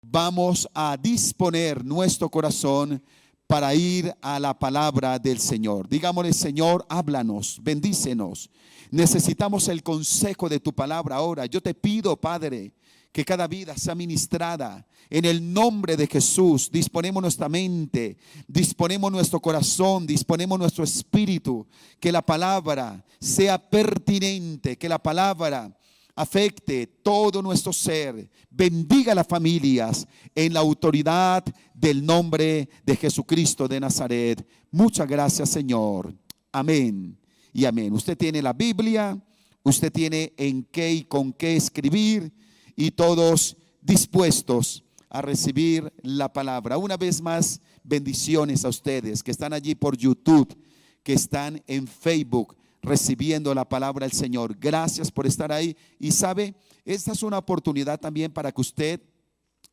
vamos a disponer nuestro corazón para ir a la palabra del Señor. Digámosle: Señor, háblanos, bendícenos. Necesitamos el consejo de tu palabra ahora. Yo te pido, Padre, que cada vida sea ministrada. En el nombre de Jesús, disponemos nuestra mente, disponemos nuestro corazón, disponemos nuestro espíritu. Que la palabra sea pertinente, que la palabra afecte todo nuestro ser. Bendiga a las familias en la autoridad del nombre de Jesucristo de Nazaret. Muchas gracias, Señor. Amén y amén. Usted tiene la Biblia, usted tiene en qué y con qué escribir, y todos dispuestos a recibir la palabra. Una vez más, bendiciones a ustedes que están allí por YouTube, que están en Facebook recibiendo la palabra del Señor. Gracias por estar ahí. Y sabe, esta es una oportunidad también para que usted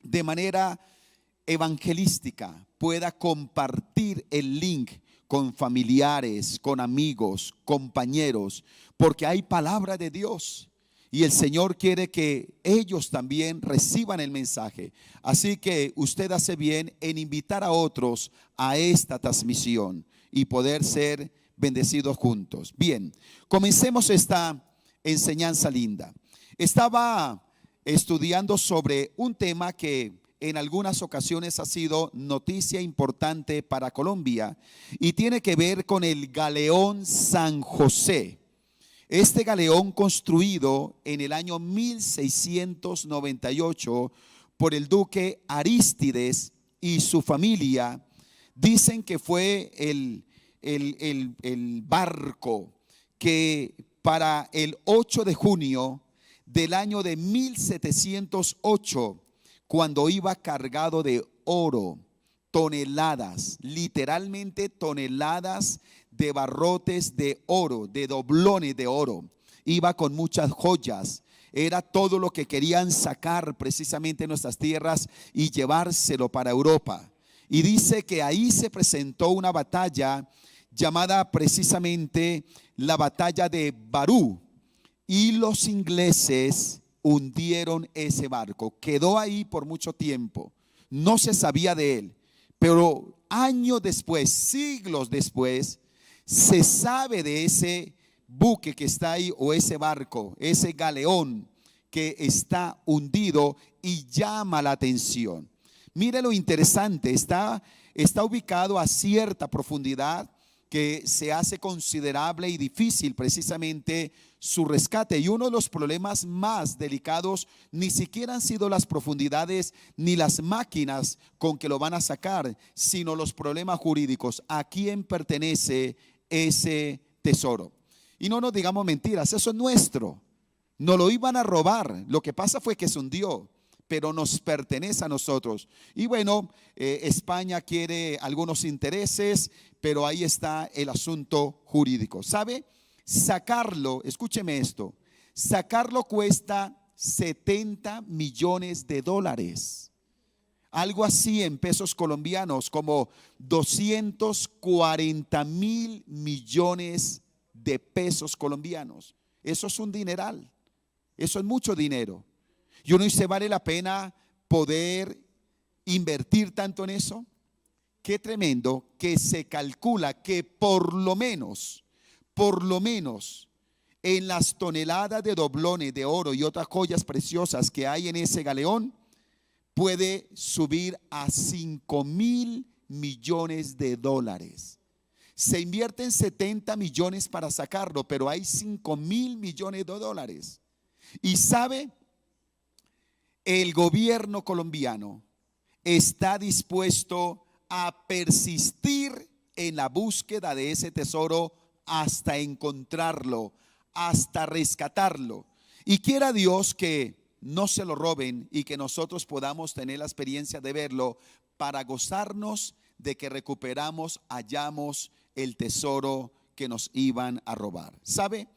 de manera evangelística pueda compartir el link con familiares, con amigos, compañeros, porque hay palabra de Dios. Y el Señor quiere que ellos también reciban el mensaje. Así que usted hace bien en invitar a otros a esta transmisión y poder ser bendecidos juntos. Bien, comencemos esta enseñanza linda. Estaba estudiando sobre un tema que en algunas ocasiones ha sido noticia importante para Colombia y tiene que ver con el galeón San José. Este galeón, construido en el año 1698 por el duque Arístides y su familia, dicen que fue el barco que para el 8 de junio del año de 1708, cuando iba cargado de oro, toneladas, literalmente toneladas de barrotes de oro, de doblones de oro, iba con muchas joyas. Era todo lo que querían sacar precisamente en nuestras tierras y llevárselo para Europa. Y dice que ahí se presentó una batalla llamada precisamente la batalla de Barú, y los ingleses hundieron ese barco. Quedó ahí por mucho tiempo, no se sabía de él, pero años después, siglos después, se sabe de ese buque que está ahí, o ese barco, ese galeón que está hundido, y llama la atención. Mire lo interesante, está ubicado a cierta profundidad que se hace considerable y difícil precisamente su rescate. Y uno de los problemas más delicados ni siquiera han sido las profundidades ni las máquinas con que lo van a sacar, sino los problemas jurídicos. ¿A quién pertenece ese tesoro? Y no nos digamos mentiras, eso es nuestro. No lo iban a robar, lo que pasa fue que se hundió, pero nos pertenece a nosotros. Y bueno, España quiere algunos intereses, pero ahí está el asunto jurídico. ¿Sabe? Sacarlo, escúcheme esto, sacarlo cuesta 70 millones de dólares. Algo así en pesos colombianos, como 240.000 millones de pesos colombianos. Eso es un dineral, eso es mucho dinero. Y uno dice, ¿vale la pena poder invertir tanto en eso? Qué tremendo que se calcula que por lo menos en las toneladas de doblones de oro y otras joyas preciosas que hay en ese galeón, puede subir a 5.000 millones de dólares. Se invierten 70 millones para sacarlo, pero hay 5.000 millones de dólares. Y sabe, el gobierno colombiano está dispuesto a persistir en la búsqueda de ese tesoro hasta encontrarlo, hasta rescatarlo. Y quiera Dios que no se lo roben y que nosotros podamos tener la experiencia de verlo para gozarnos de que recuperamos, hallamos el tesoro que nos iban a robar. ¿Sabe?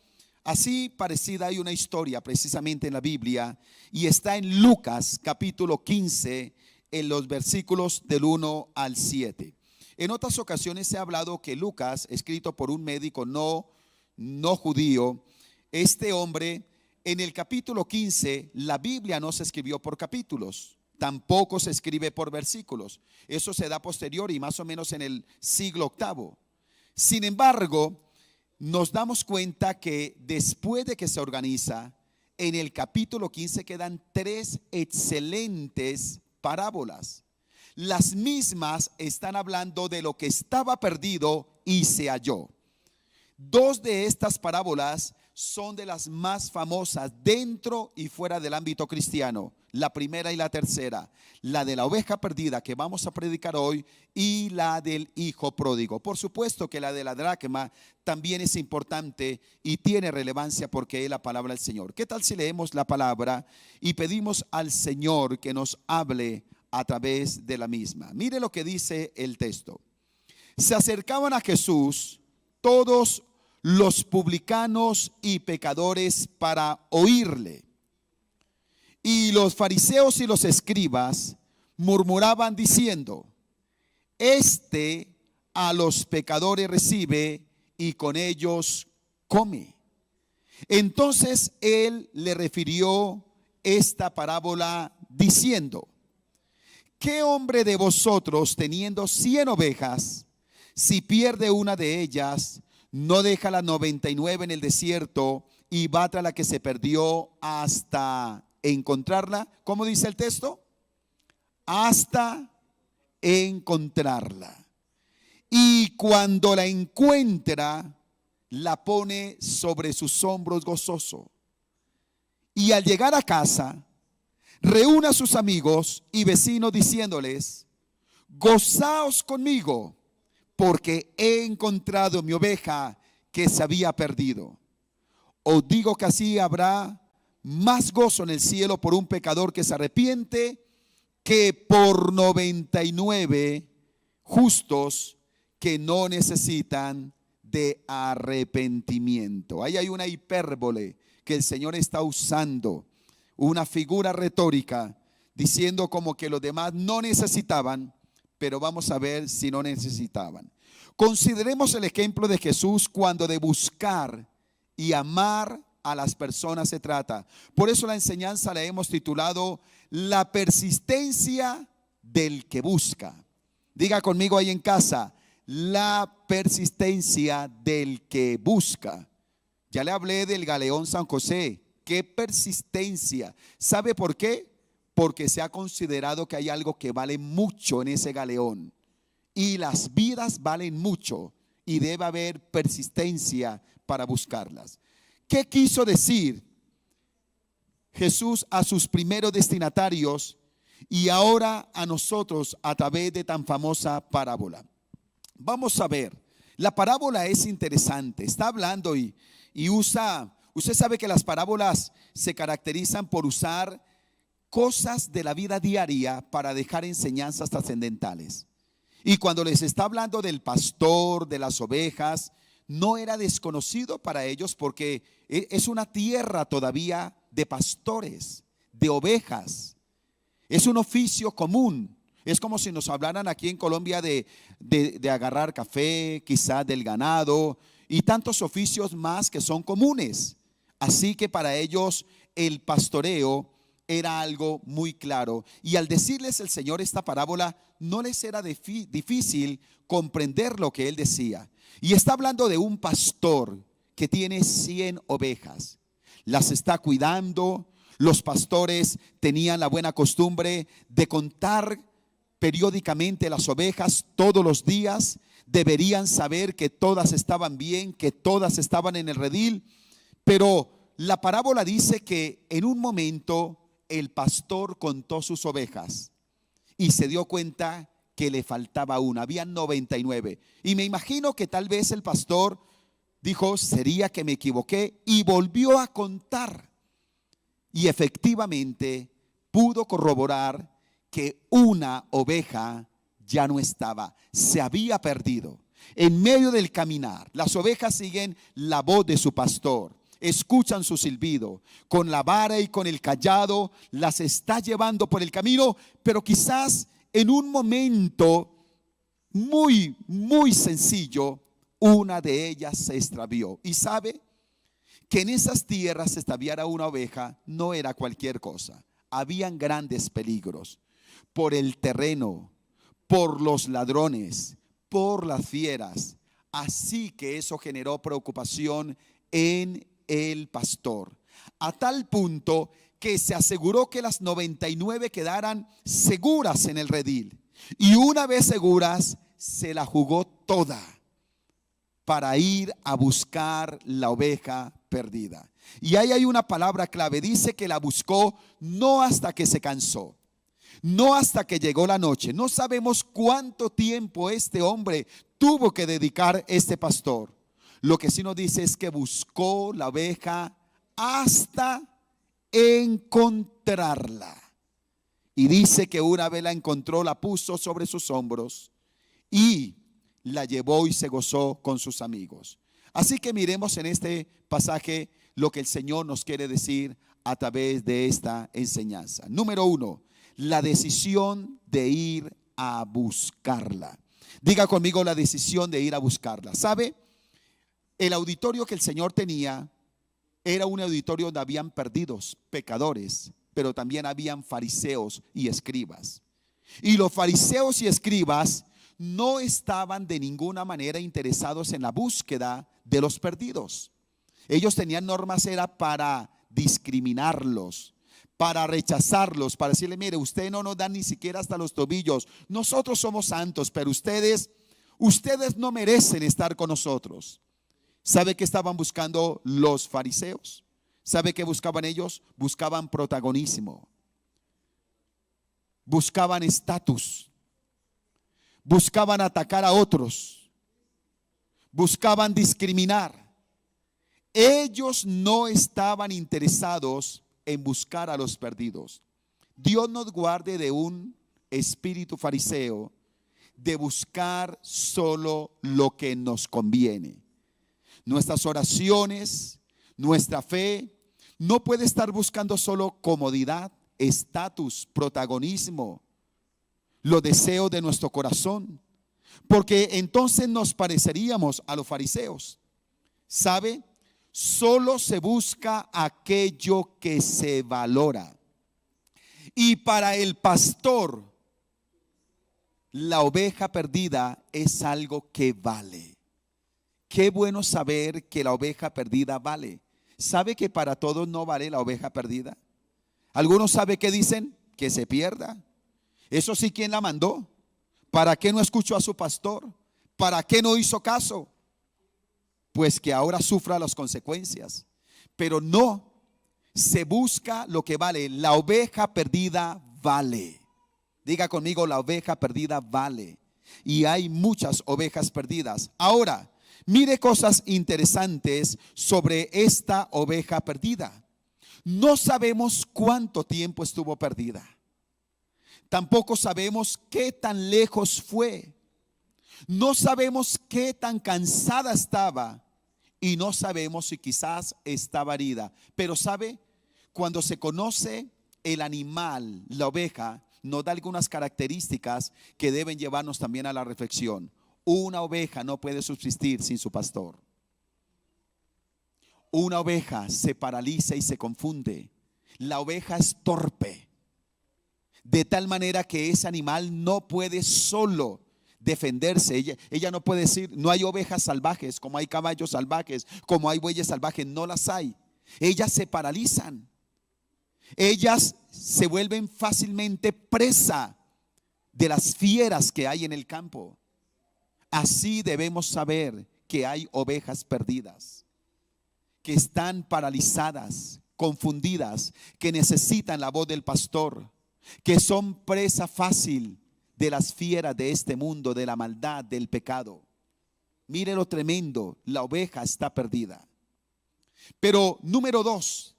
Así parecida hay una historia precisamente en la Biblia, y está en Lucas capítulo 15, en los versículos del 1 al 7. En otras ocasiones se ha hablado que Lucas, escrito por un médico no judío, este hombre, en el capítulo 15, la Biblia no se escribió por capítulos. Tampoco se escribe por versículos. Eso se da posterior y más o menos en el siglo octavo. Sin embargo, nos damos cuenta que después de que se organiza, en el capítulo 15 quedan 3 excelentes parábolas. Las mismas están hablando de lo que estaba perdido y se halló. 2 de estas parábolas son de las más famosas dentro y fuera del ámbito cristiano. La primera y la tercera, la de la oveja perdida que vamos a predicar hoy y la del hijo pródigo. Por supuesto que la de la dracma también es importante y tiene relevancia porque es la palabra del Señor. ¿Qué tal si leemos la palabra y pedimos al Señor que nos hable a través de la misma? Mire lo que dice el texto. Se acercaban a Jesús todos los publicanos y pecadores para oírle. Y los fariseos y los escribas murmuraban diciendo: este a los pecadores recibe y con ellos come. Entonces él le refirió esta parábola diciendo: ¿qué hombre de vosotros, teniendo 100 ovejas, si pierde una de ellas, no deja las 99 en el desierto y va tras la que se perdió hasta encontrarla? ¿Cómo dice el texto? Hasta encontrarla. Y cuando la encuentra, la pone sobre sus hombros gozoso. Y al llegar a casa, reúne a sus amigos y vecinos diciéndoles: gozaos conmigo, porque he encontrado mi oveja que se había perdido. Os digo que así habrá más gozo en el cielo por un pecador que se arrepiente que por 99 justos que no necesitan de arrepentimiento. Ahí hay una hipérbole que el Señor está usando, una figura retórica, diciendo como que los demás no necesitaban, pero vamos a ver si no necesitaban. Consideremos el ejemplo de Jesús cuando de buscar y amar a las personas se trata. Por eso la enseñanza la hemos titulado La persistencia del que busca. Diga conmigo ahí en casa: la persistencia del que busca. Ya le hablé del galeón San José. Qué persistencia. ¿Sabe por qué? Porque se ha considerado que hay algo que vale mucho en ese galeón. Y las vidas valen mucho. Y debe haber persistencia para buscarlas. ¿Qué quiso decir Jesús a sus primeros destinatarios y ahora a nosotros a través de tan famosa parábola? Vamos a ver. La parábola es interesante. Está hablando y usa, usted sabe que las parábolas se caracterizan por usar cosas de la vida diaria para dejar enseñanzas trascendentales. Y cuando les está hablando del pastor, de las ovejas, no era desconocido para ellos porque es una tierra todavía de pastores, de ovejas. Es un oficio común. Es como si nos hablaran aquí en Colombia de agarrar café, quizás del ganado y tantos oficios más que son comunes. Así que para ellos el pastoreo era algo muy claro. Y al decirles el Señor esta parábola, no les era difícil comprender lo que Él decía. Y está hablando de un pastor que tiene 100 ovejas. Las está cuidando. Los pastores tenían la buena costumbre de contar periódicamente las ovejas todos los días. Deberían saber que todas estaban bien, que todas estaban en el redil. Pero la parábola dice que en un momento el pastor contó sus ovejas y se dio cuenta que le faltaba una, habían 99. Y me imagino que tal vez el pastor dijo: sería que me equivoqué, y volvió a contar. Y efectivamente pudo corroborar que una oveja ya no estaba, se había perdido. En medio del caminar, las ovejas siguen la voz de su pastor. Escuchan su silbido, con la vara y con el cayado las está llevando por el camino, pero quizás en un momento muy, muy sencillo, una de ellas se extravió. Y sabe que en esas tierras extraviar a una oveja no era cualquier cosa. Habían grandes peligros. por el terreno, por los ladrones, por las fieras. Así que eso generó preocupación en el pastor, a tal punto que se aseguró que las 99 quedaran seguras en el redil. Y una vez seguras, se la jugó toda para ir a buscar la oveja perdida. Y ahí hay una palabra clave. Dice que la buscó no hasta que se cansó, no hasta que llegó la noche. No sabemos cuánto tiempo este hombre tuvo que dedicar este pastor. Lo que sí nos dice es que buscó la oveja hasta encontrarla. Y dice que una vez la encontró, la puso sobre sus hombros y la llevó y se gozó con sus amigos. Así que miremos en este pasaje lo que el Señor nos quiere decir a través de esta enseñanza. Número 1, la decisión de ir a buscarla. Diga conmigo, la decisión de ir a buscarla. ¿Sabe? El auditorio que el Señor tenía era un auditorio donde habían perdidos, pecadores, pero también habían fariseos y escribas. Y los fariseos y escribas no estaban de ninguna manera interesados en la búsqueda de los perdidos. Ellos tenían normas, era para discriminarlos, para rechazarlos, para decirle: mire, usted no nos dan ni siquiera hasta los tobillos, nosotros somos santos, pero ustedes no merecen estar con nosotros. ¿Sabe qué estaban buscando los fariseos? ¿Sabe qué buscaban ellos? Buscaban protagonismo, buscaban estatus, buscaban atacar a otros, buscaban discriminar. Ellos no estaban interesados en buscar a los perdidos. Dios nos guarde de un espíritu fariseo, de buscar solo lo que nos conviene. Nuestras oraciones, nuestra fe no puede estar buscando solo comodidad, estatus, protagonismo, los deseos de nuestro corazón, porque entonces nos pareceríamos a los fariseos. ¿Sabe? Solo se busca aquello que se valora. Y para el pastor, la oveja perdida es algo que vale. Qué bueno saber que la oveja perdida vale. ¿Sabe que para todos no vale la oveja perdida? Algunos saben que dicen que se pierda. Eso sí, ¿quién la mandó? ¿Para qué no escuchó a su pastor? ¿Para qué no hizo caso? Pues que ahora sufra las consecuencias. Pero no, se busca lo que vale. La oveja perdida vale. Diga conmigo, la oveja perdida vale. Y hay muchas ovejas perdidas. Ahora, mire cosas interesantes sobre esta oveja perdida. No sabemos cuánto tiempo estuvo perdida. Tampoco sabemos qué tan lejos fue. No sabemos qué tan cansada estaba. Y no sabemos si quizás estaba herida. Pero sabe, cuando se conoce el animal, la oveja, nos da algunas características que deben llevarnos también a la reflexión. Una oveja no puede subsistir sin su pastor. Una oveja se paraliza y se confunde. La oveja es torpe, de tal manera que ese animal no puede solo defenderse. Ella no puede decir, no hay ovejas salvajes, como hay caballos salvajes, como hay bueyes salvajes, no las hay. Ellas se paralizan. Ellas se vuelven fácilmente presa de las fieras que hay en el campo. Así debemos saber que hay ovejas perdidas, que están paralizadas, confundidas, que necesitan la voz del pastor, que son presa fácil de las fieras de este mundo, de la maldad, del pecado. Mire lo tremendo, la oveja está perdida. Pero número 2,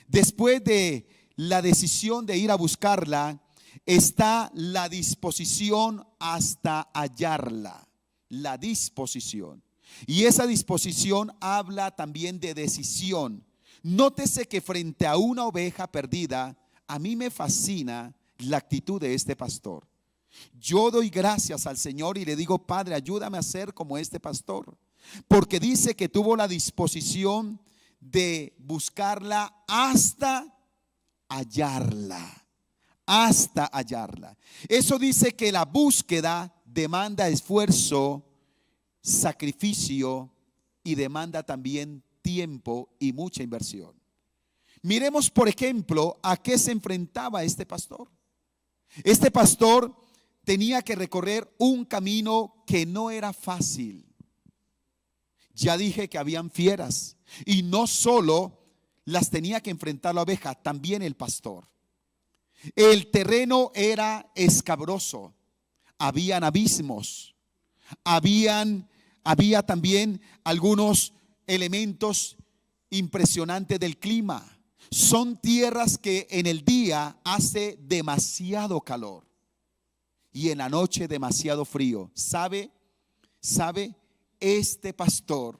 después de la decisión de ir a buscarla, está la disposición hasta hallarla. La disposición. Y esa disposición habla también de decisión. Nótese que frente a una oveja perdida, a mí me fascina la actitud de este pastor. Yo doy gracias al Señor y le digo: Padre, ayúdame a ser como este pastor, porque dice que tuvo la disposición de buscarla hasta hallarla. hasta hallarla. Eso dice que la búsqueda demanda esfuerzo, sacrificio y demanda también tiempo y mucha inversión. Miremos, por ejemplo, a qué se enfrentaba este pastor. Este pastor tenía que recorrer un camino que no era fácil. Ya dije que habían fieras y no solo las tenía que enfrentar la oveja, también el pastor. El terreno era escabroso, habían abismos, había también algunos elementos impresionantes del clima. Son tierras que en el día hace demasiado calor y en la noche demasiado frío. ¿Sabe? Este pastor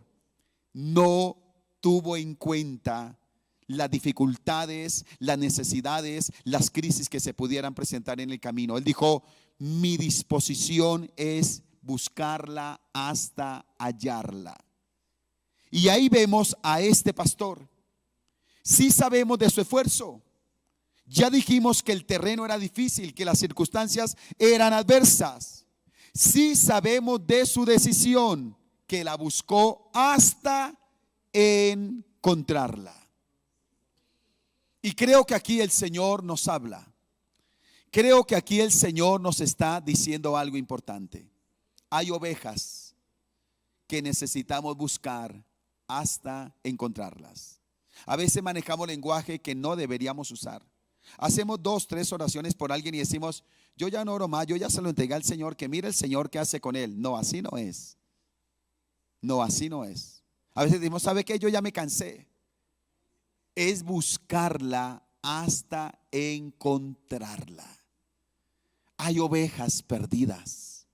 no tuvo en cuenta las dificultades, las necesidades, las crisis que se pudieran presentar en el camino. Él dijo: mi disposición es buscarla hasta hallarla. Y ahí vemos a este pastor. Sí sabemos de su esfuerzo. Ya dijimos que el terreno era difícil, que las circunstancias eran adversas. Sí sabemos de su decisión, que la buscó hasta encontrarla. Y creo que aquí el Señor nos habla. Creo que aquí el Señor nos está diciendo algo importante. Hay ovejas que necesitamos buscar hasta encontrarlas. A veces manejamos lenguaje que no deberíamos usar. Hacemos 2, 3 oraciones por alguien y decimos: yo ya no oro más, yo ya se lo entregué al Señor, que mire el Señor qué hace con él. No, así no es. No, así no es. A veces decimos: ¿sabe qué? Yo ya me cansé. Es buscarla hasta encontrarla. Hay ovejas perdidas.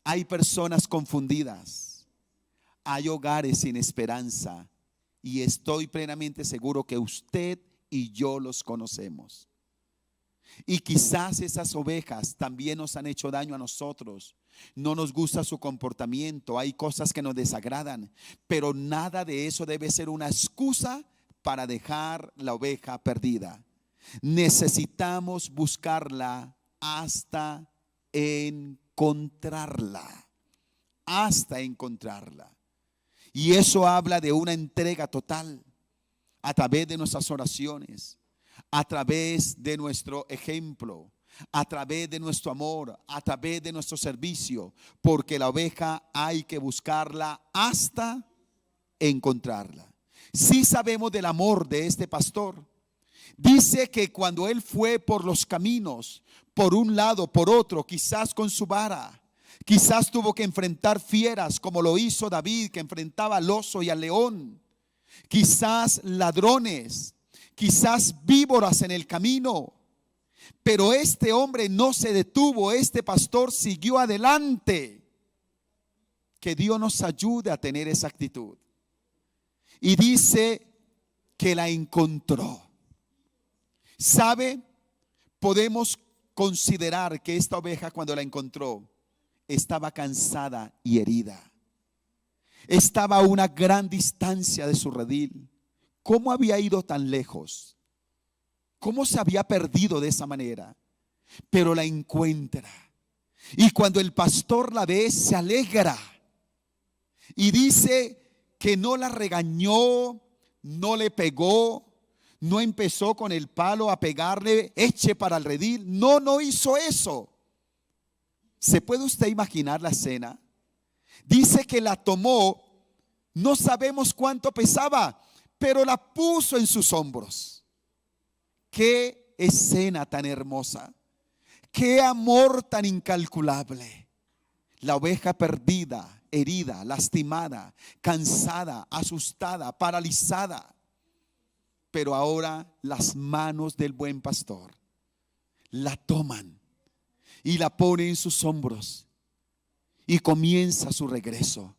Hay personas confundidas. Hay hogares sin esperanza. Y estoy plenamente seguro que usted y yo los conocemos. Y quizás esas ovejas también nos han hecho daño a nosotros. No nos gusta su comportamiento. Hay cosas que nos desagradan. Pero nada de eso debe ser una excusa para dejar la oveja perdida. Necesitamos buscarla hasta encontrarla. Hasta encontrarla. Y eso habla de una entrega total a través de nuestras oraciones, a través de nuestro ejemplo, a través de nuestro amor, a través de nuestro servicio, porque la oveja hay que buscarla hasta encontrarla. Sí sabemos del amor de este pastor. Dice que cuando él fue por los caminos, por un lado, por otro, quizás con su vara, quizás tuvo que enfrentar fieras como lo hizo David, que enfrentaba al oso y al león. Quizás ladrones, quizás víboras en el camino. Pero este hombre no se detuvo, este pastor siguió adelante. Que Dios nos ayude a tener esa actitud. Y dice que la encontró. ¿Sabe? Podemos considerar que esta oveja, cuando la encontró, estaba cansada y herida. Estaba a una gran distancia de su redil. ¿Cómo había ido tan lejos? ¿Cómo se había perdido de esa manera? Pero la encuentra. Y cuando el pastor la ve, se alegra. Y dice que no la regañó, no le pegó, no empezó con el palo a pegarle, eche para el redil. No, no hizo eso. ¿Se puede usted imaginar la escena? Dice que la tomó, no sabemos cuánto pesaba, pero la puso en sus hombros. Qué escena tan hermosa, qué amor tan incalculable. La oveja perdida, herida, lastimada, cansada, asustada, paralizada. Pero ahora las manos del buen pastor la toman y la ponen en sus hombros y comienza su regreso.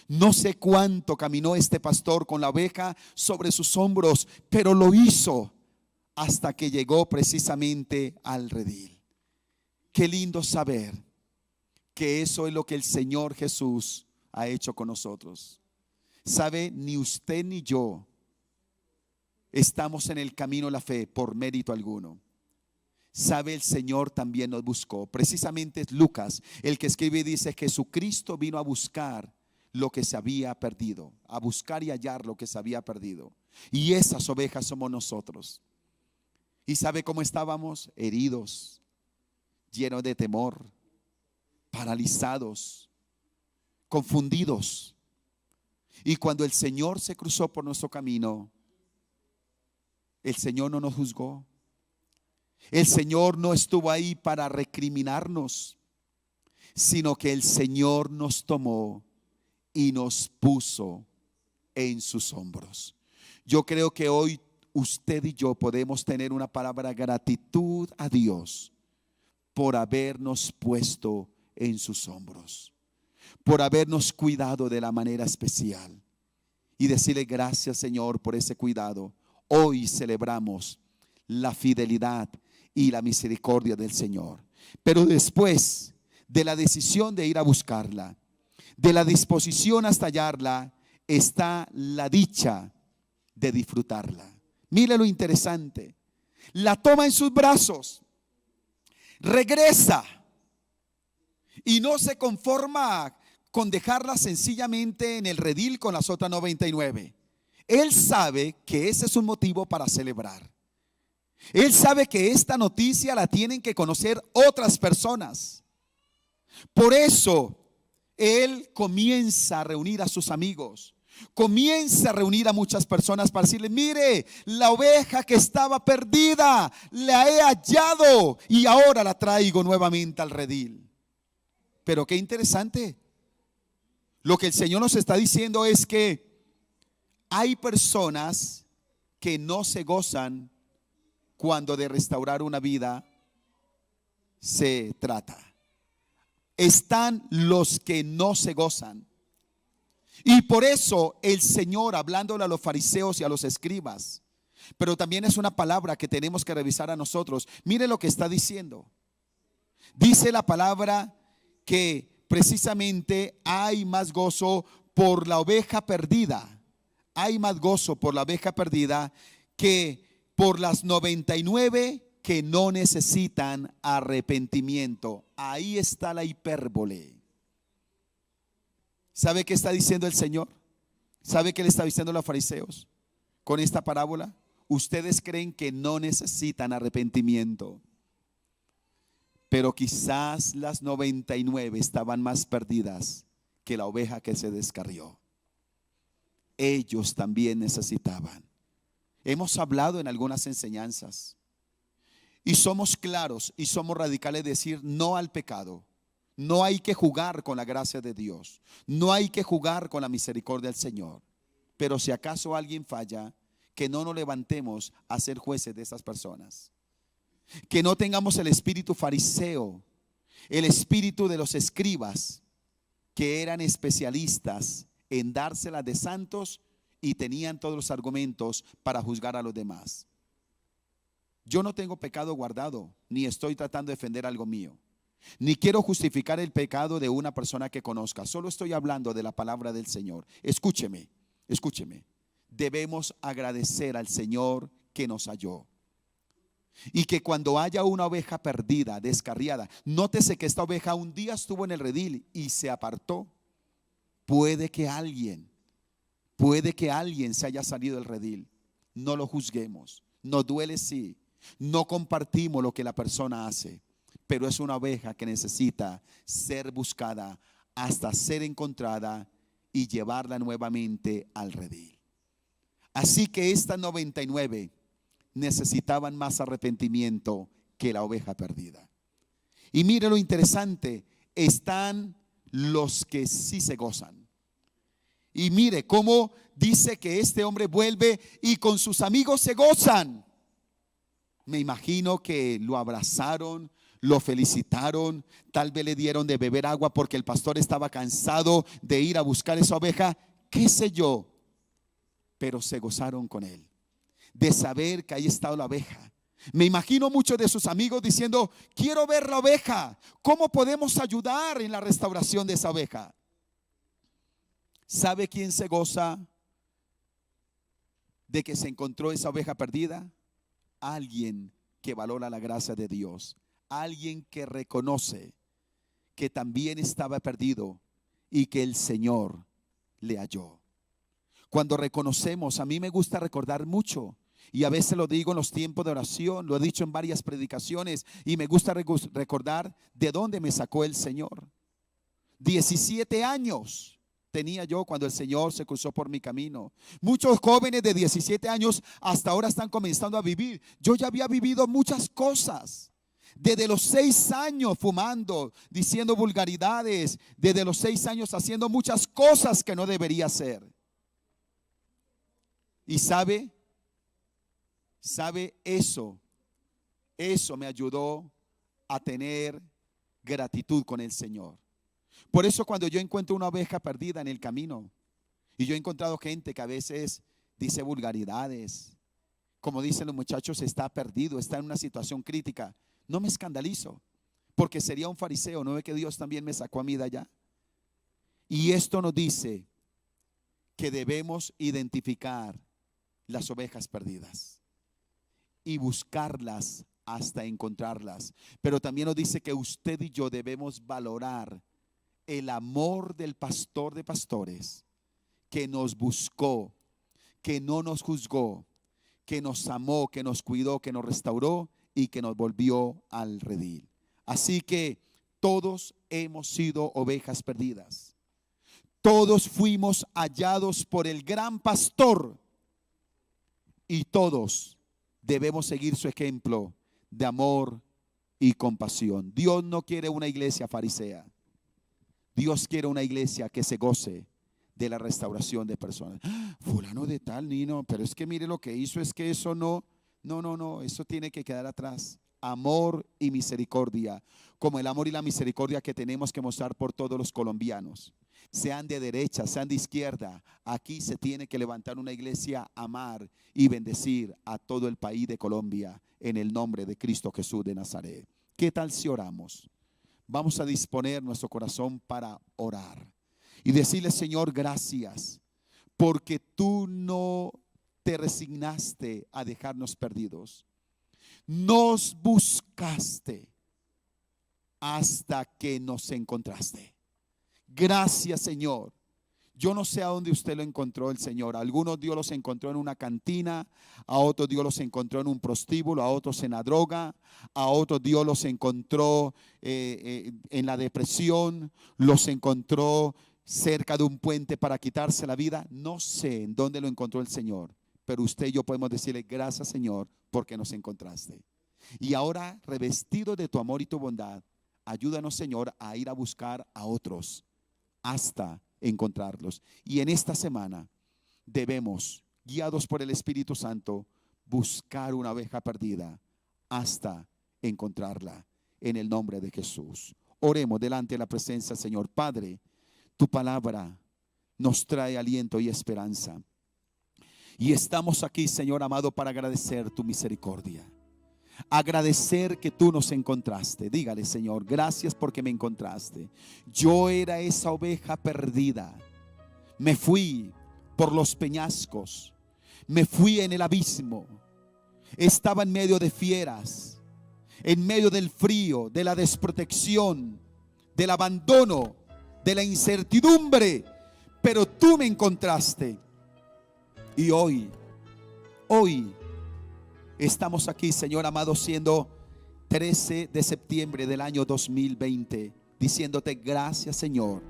No sé cuánto caminó este pastor con la oveja sobre sus hombros, pero lo hizo hasta que llegó precisamente al redil. Qué lindo saber que eso es lo que el Señor Jesús ha hecho con nosotros. ¿Sabe? Ni usted ni yo estamos en el camino de la fe por mérito alguno. Sabe, el Señor también nos buscó. Precisamente es Lucas el que escribe y dice: Jesucristo vino a buscar lo que se había perdido, a buscar y hallar lo que se había perdido. Y esas ovejas somos nosotros. ¿Y sabe cómo estábamos? Heridos, llenos de temor, paralizados, confundidos. Y cuando el Señor se cruzó por nuestro camino, el Señor no nos juzgó. El Señor no estuvo ahí para recriminarnos, sino que el Señor nos tomó y nos puso en sus hombros. Yo creo que hoy usted y yo podemos tener una palabra de gratitud a Dios por habernos puesto en sus hombros, por habernos cuidado de la manera especial, y decirle gracias, Señor, por ese cuidado. Hoy celebramos la fidelidad y la misericordia del Señor. Pero después de la decisión de ir a buscarla, de la disposición hasta hallarla, está la dicha de disfrutarla. Mire lo interesante: la toma en sus brazos, regresa y no se conforma con dejarla sencillamente en el redil con las otras 99. Él sabe que ese es un motivo para celebrar. Él sabe que esta noticia la tienen que conocer otras personas. Por eso él comienza a reunir a sus amigos, comienza a reunir a muchas personas para decirle: mire, la oveja que estaba perdida la he hallado y ahora la traigo nuevamente al redil. Pero qué interesante, lo que el Señor nos está diciendo es que hay personas que no se gozan cuando de restaurar una vida se trata. Están los que no se gozan. Y por eso el Señor, hablándole a los fariseos y a los escribas, pero también es una palabra que tenemos que revisar a nosotros. Mire lo que está diciendo. Dice la palabra que precisamente hay más gozo por la oveja perdida. Hay más gozo por la oveja perdida que por las 99 que no necesitan arrepentimiento. Ahí está la hipérbole. ¿Sabe qué está diciendo el Señor? ¿Sabe qué le está diciendo a los fariseos con esta parábola? Ustedes creen que no necesitan arrepentimiento, pero quizás las 99 estaban más perdidas que la oveja que se descarrió. Ellos también necesitaban. Hemos hablado en algunas enseñanzas y somos claros y somos radicales de decir no al pecado. No hay que jugar con la gracia de Dios, no hay que jugar con la misericordia del Señor. Pero si acaso alguien falla, que no nos levantemos a ser jueces de esas personas. Que no tengamos el espíritu fariseo, el espíritu de los escribas, que eran especialistas en dárselas de santos y tenían todos los argumentos para juzgar a los demás. Yo no tengo pecado guardado, ni estoy tratando de defender algo mío, ni quiero justificar el pecado de una persona que conozca. Solo estoy hablando de la palabra del Señor. Escúcheme, escúcheme. Debemos agradecer al Señor que nos halló. Y que cuando haya una oveja perdida, descarriada, nótese que esta oveja un día estuvo en el redil y se apartó. Puede que alguien se haya salido del redil. No lo juzguemos. Nos duele, sí. No compartimos lo que la persona hace, pero es una oveja que necesita ser buscada hasta ser encontrada y llevarla nuevamente al redil. Así que estas 99 necesitaban más arrepentimiento que la oveja perdida. Y mire lo interesante, están los que sí se gozan. Y mire cómo dice que este hombre vuelve y con sus amigos se gozan. Me imagino que lo abrazaron, lo felicitaron, tal vez le dieron de beber agua porque el pastor estaba cansado de ir a buscar esa oveja, qué sé yo, pero se gozaron con él, de saber que ahí estaba la oveja. Me imagino muchos de sus amigos diciendo: quiero ver la oveja, ¿cómo podemos ayudar en la restauración de esa oveja? ¿Sabe quién se goza de que se encontró esa oveja perdida? Alguien que valora la gracia de Dios, alguien que reconoce que también estaba perdido y que el Señor le halló. Cuando reconocemos, a mí me gusta recordar mucho, y a veces lo digo en los tiempos de oración, lo he dicho en varias predicaciones, y me gusta recordar de dónde me sacó el Señor. 17 años tenía yo cuando el Señor se cruzó por mi camino. Muchos jóvenes de 17 años hasta ahora están comenzando a vivir. Yo ya había vivido muchas cosas. Desde los 6 años fumando, diciendo vulgaridades. Desde los 6 años haciendo muchas cosas que no debería hacer. Y sabe eso me ayudó a tener gratitud con el Señor. Por eso cuando yo encuentro una oveja perdida en el camino, y yo he encontrado gente que a veces dice vulgaridades, como dicen los muchachos, está perdido, está en una situación crítica, no me escandalizo, porque sería un fariseo. ¿No ve que Dios también me sacó a mí de allá? Y esto nos dice que debemos identificar las ovejas perdidas y buscarlas hasta encontrarlas. Pero también nos dice que usted y yo debemos valorar el amor del pastor de pastores, que nos buscó, que no nos juzgó, que nos amó, que nos cuidó, que nos restauró y que nos volvió al redil. Así que todos hemos sido ovejas perdidas. Todos fuimos hallados por el gran pastor y todos debemos seguir su ejemplo de amor y compasión. Dios no quiere una iglesia farisea. Dios quiere una iglesia que se goce de la restauración de personas. Fulano de tal, Nino, pero es que mire lo que hizo, es que eso no, eso tiene que quedar atrás. Amor y misericordia, como el amor y la misericordia que tenemos que mostrar por todos los colombianos, sean de derecha, sean de izquierda. Aquí se tiene que levantar una iglesia, amar y bendecir a todo el país de Colombia en el nombre de Cristo Jesús de Nazaret. ¿Qué tal si oramos? Vamos a disponer nuestro corazón para orar y decirle: Señor, gracias, porque tú no te resignaste a dejarnos perdidos. Nos buscaste hasta que nos encontraste. Gracias, Señor. Yo no sé a dónde usted lo encontró el Señor. A algunos Dios los encontró en una cantina, a otros Dios los encontró en un prostíbulo, a otros en la droga, a otros Dios los encontró en la depresión, los encontró cerca de un puente para quitarse la vida. No sé en dónde lo encontró el Señor, pero usted y yo podemos decirle: gracias, Señor, porque nos encontraste. Y ahora, revestido de tu amor y tu bondad, ayúdanos, Señor, a ir a buscar a otros hasta encontrarlos. Y en esta semana debemos, guiados por el Espíritu Santo, buscar una oveja perdida hasta encontrarla en el nombre de Jesús. Oremos delante de la presencia del Señor. Padre, tu palabra nos trae aliento y esperanza. Y estamos aquí, Señor amado, para agradecer tu misericordia. Agradecer que tú nos encontraste. Dígale: Señor, gracias porque me encontraste. Yo era esa oveja perdida. Me fui por los peñascos. Me fui en el abismo. Estaba en medio de fieras, en medio del frío, de la desprotección, del abandono, de la incertidumbre. Pero tú me encontraste. Y hoy estamos aquí, Señor amado, siendo 13 de septiembre del año 2020, diciéndote: gracias, Señor,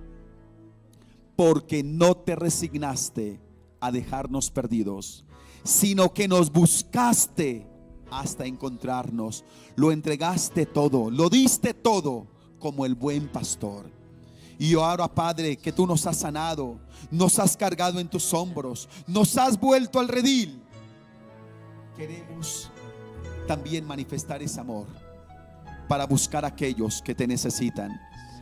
porque no te resignaste a dejarnos perdidos, sino que nos buscaste hasta encontrarnos. Lo entregaste todo, lo diste todo como el buen pastor. Y yo ahora, Padre, que tú nos has sanado, nos has cargado en tus hombros, nos has vuelto al redil. Queremos también manifestar ese amor para buscar a aquellos que te necesitan.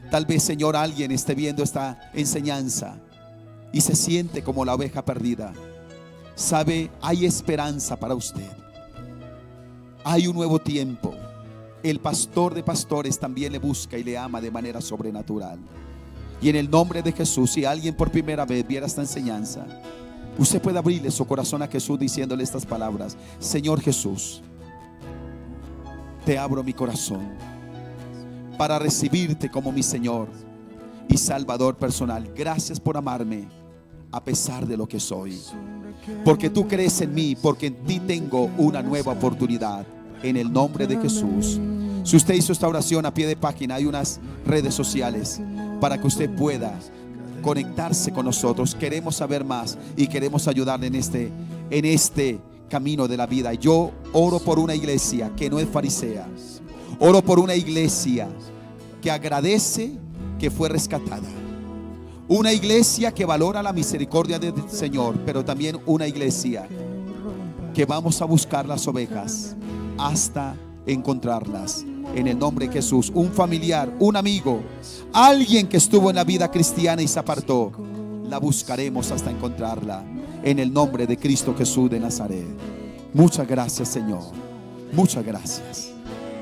Tal vez, Señor, alguien esté viendo esta enseñanza y se siente como la oveja perdida. Sabe, hay esperanza para usted. Hay un nuevo tiempo. El pastor de pastores también le busca y le ama de manera sobrenatural. Y en el nombre de Jesús, si alguien por primera vez viera esta enseñanza, usted puede abrirle su corazón a Jesús diciéndole estas palabras: Señor Jesús, te abro mi corazón para recibirte como mi Señor y Salvador personal. Gracias por amarme a pesar de lo que soy, porque tú crees en mí, porque en ti tengo una nueva oportunidad, en el nombre de Jesús. Si usted hizo esta oración, a pie de página hay unas redes sociales para que usted pueda conectarse con nosotros. Queremos saber más y queremos ayudarle en este camino de la vida. Yo oro por una iglesia que no es farisea. Oro por una iglesia que agradece que fue rescatada. Una iglesia que valora la misericordia del Señor, pero también una iglesia que vamos a buscar las ovejas hasta encontrarlas. En el nombre de Jesús, un familiar, un amigo, alguien que estuvo en la vida cristiana y se apartó, la buscaremos hasta encontrarla. En el nombre de Cristo Jesús de Nazaret. Muchas gracias, Señor. Muchas gracias.